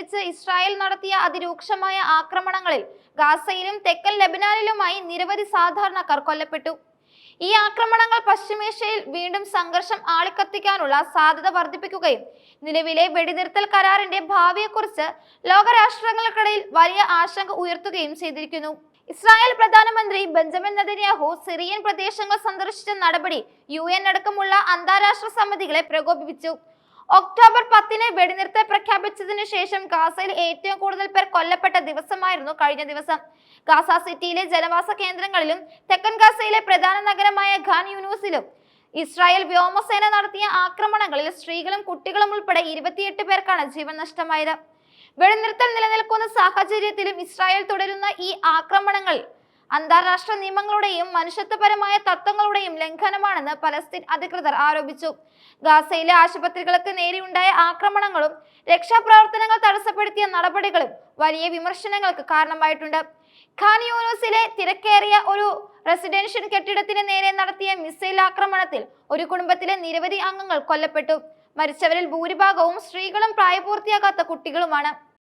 ഒരുമിച്ച് ഇസ്രായേൽ നടത്തിയ അതിരൂക്ഷമായ ആക്രമണങ്ങളിൽ ഗാസയിലും തെക്കൻ ലെബനാനിലുമായി നിരവധി സാധാരണക്കാർ കൊല്ലപ്പെട്ടു. ഈ ആക്രമണങ്ങൾ പശ്ചിമേഷ്യയിൽ വീണ്ടും സംഘർഷം ആളിക്കത്തിക്കാനുള്ള സാധ്യത വർദ്ധിപ്പിക്കുകയും നിലവിലെ വെടിനിർത്തൽ കരാറിന്റെ ഭാവിയെക്കുറിച്ച് ലോകരാഷ്ട്രങ്ങൾക്കിടയിൽ വലിയ ആശങ്ക ഉയർത്തുകയും ചെയ്തിരിക്കുന്നു. ഇസ്രായേൽ പ്രധാനമന്ത്രി ബെഞ്ചമിൻ നെതന്യാഹു സിറിയൻ പ്രദേശങ്ങൾ സന്ദർശിച്ച നടപടി UN അടക്കമുള്ള അന്താരാഷ്ട്ര സമിതികളെ പ്രകോപിപ്പിച്ചു. ഒക്ടോബർ 10-ന് വെടിനിർത്തൽ പ്രഖ്യാപിച്ചതിനു ശേഷം ഗാസയിൽ ഏറ്റവും കൂടുതൽ പേർ കൊല്ലപ്പെട്ട ദിവസമായിരുന്നു കഴിഞ്ഞ ദിവസം. ഗാസ സിറ്റിയിലെ ജനവാസ കേന്ദ്രങ്ങളിലും തെക്കൻ ഗാസയിലെ പ്രധാന നഗരമായ ഖാൻ യൂനൂസിലും ഇസ്രായേൽ വ്യോമസേന നടത്തിയ ആക്രമണങ്ങളിൽ സ്ത്രീകളും കുട്ടികളും ഉൾപ്പെടെ 28 പേർക്കാണ് ജീവൻ നഷ്ടമായത്. വെടിനിർത്തൽ നിലനിൽക്കുന്ന സാഹചര്യത്തിലും ഇസ്രായേൽ തുടരുന്ന ഈ ആക്രമണങ്ങൾ അന്താരാഷ്ട്ര നിയമങ്ങളുടെയും മനുഷ്യത്വപരമായ തത്വങ്ങളുടെയും ലംഘനമാണെന്ന് പലസ്തീൻ അധികൃതർ ആരോപിച്ചു. ഗാസയിലെ ആശുപത്രികൾക്ക് നേരെയുണ്ടായ ആക്രമണങ്ങളും രക്ഷാപ്രവർത്തനങ്ങൾ തടസ്സപ്പെടുത്തിയ നടപടികളും വലിയ വിമർശനങ്ങൾക്ക് കാരണമായിട്ടുണ്ട്. ഖാൻ യൂനൂസിലെ തിരക്കേറിയ ഒരു റെസിഡൻഷ്യൽ കെട്ടിടത്തിന് നേരെ നടത്തിയ മിസൈൽ ആക്രമണത്തിൽ ഒരു കുടുംബത്തിലെ നിരവധി അംഗങ്ങൾ കൊല്ലപ്പെട്ടു. മരിച്ചവരിൽ ഭൂരിഭാഗവും സ്ത്രീകളും പ്രായപൂർത്തിയാകാത്ത കുട്ടികളുമാണ്.